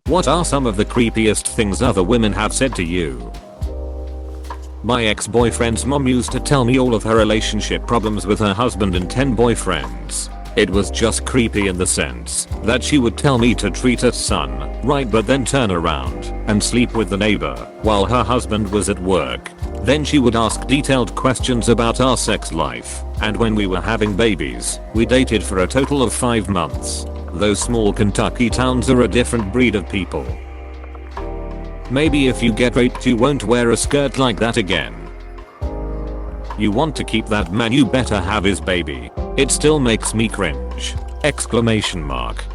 What are some of the creepiest things other women have said to you? My ex-boyfriend's mom used to tell me all of her relationship problems with her husband and 10 boyfriends. It was just creepy in the sense that she would tell me to treat her son right, but then turn around and sleep with the neighbor while her husband was at work. Then she would ask detailed questions about our sex life, and when we were having babies, we dated for a total of 5 months. Those small Kentucky towns are a different breed of people. Maybe if you get raped you won't wear a skirt like that again. You want to keep that man, you better have his baby. It still makes me cringe. Exclamation mark.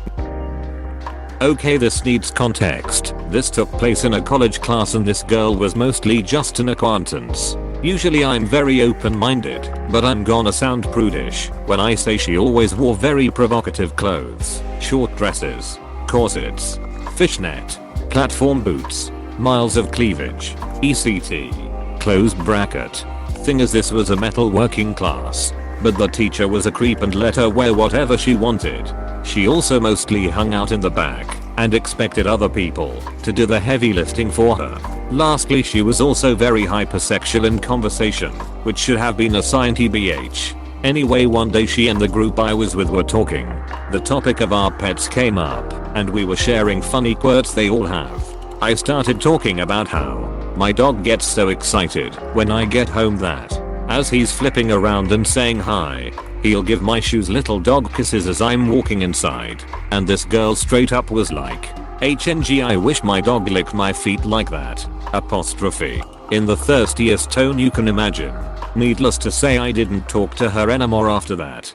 Okay, this needs context. This took place in a college class and this girl was mostly just an acquaintance. Usually I'm very open-minded, but I'm gonna sound prudish when I say she always wore very provocative clothes. Short dresses, corsets, fishnet, platform boots, miles of cleavage, ECT, closed bracket. Thing is, this was a metal working class, but the teacher was a creep and let her wear whatever she wanted. She also mostly hung out in the back and expected other people to do the heavy lifting for her. Lastly, she was also very hypersexual in conversation, which should have been assigned TBH. Anyway, one day she and the group I was with were talking. The topic of our pets came up, and we were sharing funny quirks they all have. I started talking about how my dog gets so excited when I get home that, as he's flipping around and saying hi, he'll give my shoes little dog kisses as I'm walking inside. And this girl straight up was like, HNG, I wish my dog licked my feet like that. Apostrophe. In the thirstiest tone you can imagine. Needless to say, I didn't talk to her anymore after that.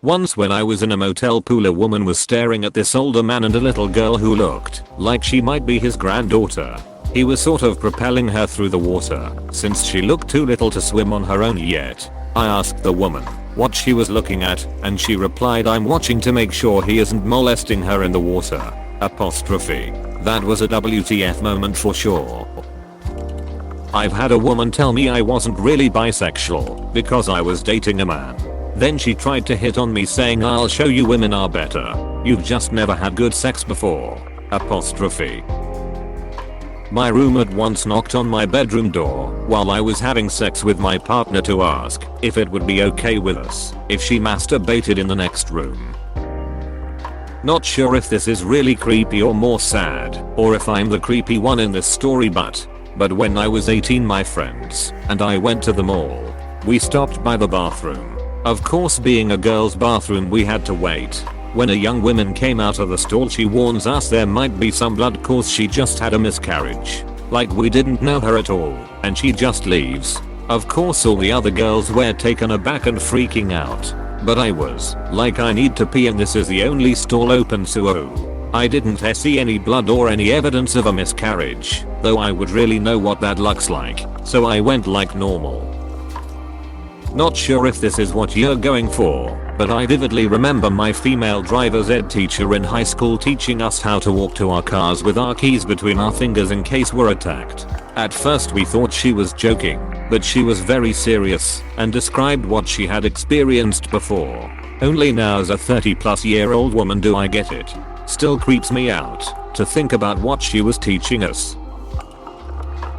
Once when I was in a motel pool, a woman was staring at this older man and a little girl who looked like she might be his granddaughter. He was sort of propelling her through the water since she looked too little to swim on her own yet. I asked the woman what she was looking at, and she replied, I'm watching to make sure he isn't molesting her in the water. Apostrophe. That was a WTF moment for sure. I've had a woman tell me I wasn't really bisexual because I was dating a man. Then she tried to hit on me saying, I'll show you women are better. You've just never had good sex before. Apostrophe. My roommate once knocked on my bedroom door while I was having sex with my partner to ask if it would be okay with us if she masturbated in the next room. Not sure if this is really creepy or more sad, or if I'm the creepy one in this story, but when I was 18, my friends and I went to the mall. We stopped by the bathroom. Of course, being a girl's bathroom, we had to wait. When a young woman came out of the stall, she warns us there might be some blood cause she just had a miscarriage. Like we didn't know her at all, and she just leaves. Of course all the other girls were taken aback and freaking out. But I was like, I need to pee and this is the only stall open, so I didn't see any blood or any evidence of a miscarriage, though I would really know what that looks like, so I went like normal. Not sure if this is what you're going for, but I vividly remember my female driver's ed teacher in high school teaching us how to walk to our cars with our keys between our fingers in case we're attacked. At first we thought she was joking, but she was very serious and described what she had experienced before. Only now as a 30-plus-year-old woman do I get it. Still creeps me out to think about what she was teaching us.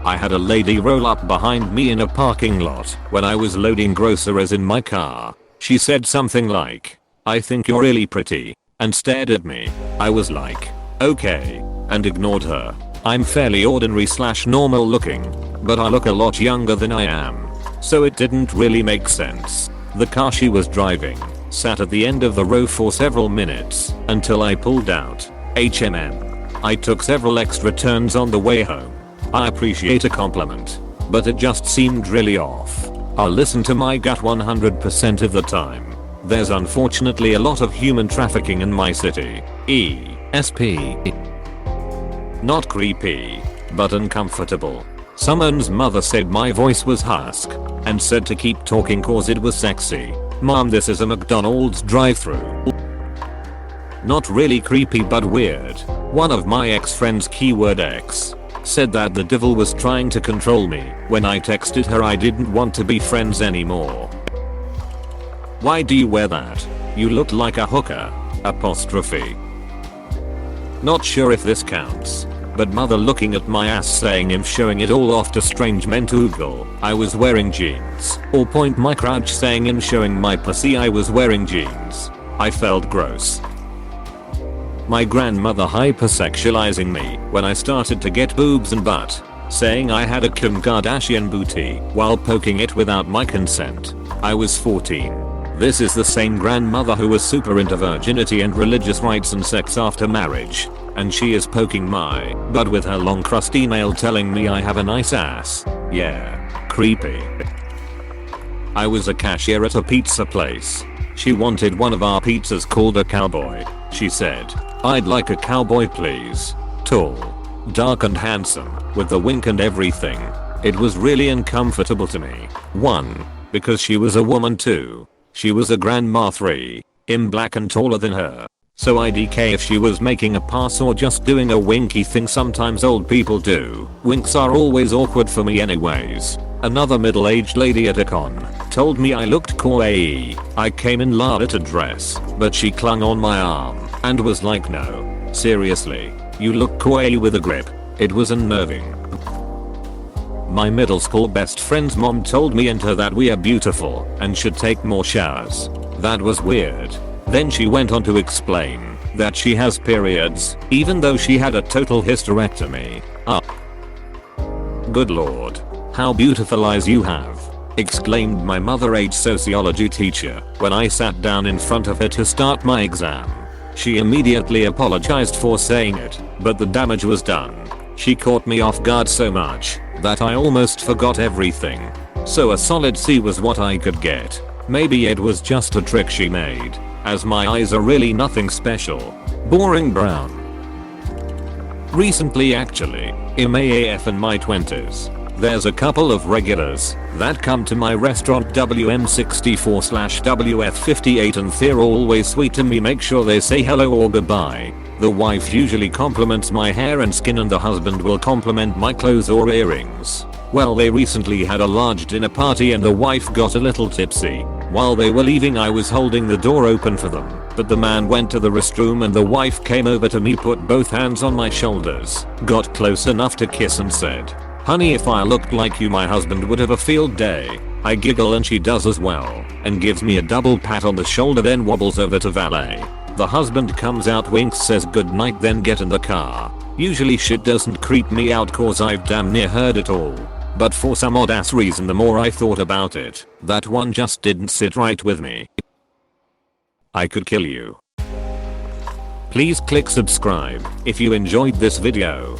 I had a lady roll up behind me in a parking lot when I was loading groceries in my car. She said something like, I think you're really pretty, and stared at me. I was like, okay, and ignored her. I'm fairly ordinary/normal looking, but I look a lot younger than I am, so it didn't really make sense. The car she was driving sat at the end of the row for several minutes until I pulled out. I took several extra turns on the way home. I appreciate a compliment, but it just seemed really off. I'll listen to my gut 100% of the time. There's unfortunately a lot of human trafficking in my city. ESP. Not creepy, but uncomfortable. Someone's mother said my voice was husk and said to keep talking cause it was sexy. Mom, this is a McDonald's drive-thru. Not really creepy but weird. One of my ex-friends, keyword X, said that the devil was trying to control me when I texted her I didn't want to be friends anymore. Why do you wear that? You look like a hooker. Apostrophe. Not sure if this counts. But mother looking at my ass saying I'm showing it all off to strange men to Google I was wearing jeans. Or point my crotch saying I'm showing my pussy I was wearing jeans. I felt gross. My grandmother hypersexualizing me when I started to get boobs and butt. Saying I had a Kim Kardashian booty while poking it without my consent. I was 14. This is the same grandmother who was super into virginity and religious rites and sex after marriage. And she is poking my butt with her long crusty nail telling me I have a nice ass. Yeah. Creepy. I was a cashier at a pizza place. She wanted one of our pizzas called a cowboy. She said, "I'd like a cowboy please. Tall, dark and handsome, with the wink and everything." It was really uncomfortable to me. 1. Because she was a woman. 2. She was a grandma. 3. I'm black and taller than her. So IDK if she was making a pass or just doing a winky thing sometimes old people do. Winks are always awkward for me anyways. Another middle-aged lady at a con told me I looked kawaii. I came in lavender dress, but she clung on my arm and was like, "No, seriously, you look kawaii with a grip." It was unnerving. My middle school best friend's mom told me and her that we are beautiful and should take more showers. That was weird. Then she went on to explain that she has periods even though she had a total hysterectomy. Good lord. How beautiful eyes you have, exclaimed my mother-age sociology teacher when I sat down in front of her to start my exam. She immediately apologized for saying it, but the damage was done. She caught me off guard so much that I almost forgot everything. So a solid C was what I could get. Maybe it was just a trick she made, as my eyes are really nothing special. Boring brown. Recently actually, I'm AF in my 20s. There's a couple of regulars that come to my restaurant WM64/WF58 and they're always sweet to me, make sure they say hello or goodbye. The wife usually compliments my hair and skin and the husband will compliment my clothes or earrings. Well, they recently had a large dinner party and the wife got a little tipsy. While they were leaving I was holding the door open for them, but the man went to the restroom and the wife came over to me, put both hands on my shoulders, got close enough to kiss and said, "Honey, if I looked like you my husband would have a field day." I giggle and she does as well, and gives me a double pat on the shoulder, then wobbles over to valet. The husband comes out, winks, says good night, then get in the car. Usually shit doesn't creep me out cause I've damn near heard it all. But for some odd ass reason the more I thought about it, that one just didn't sit right with me. I could kill you. Please click subscribe if you enjoyed this video.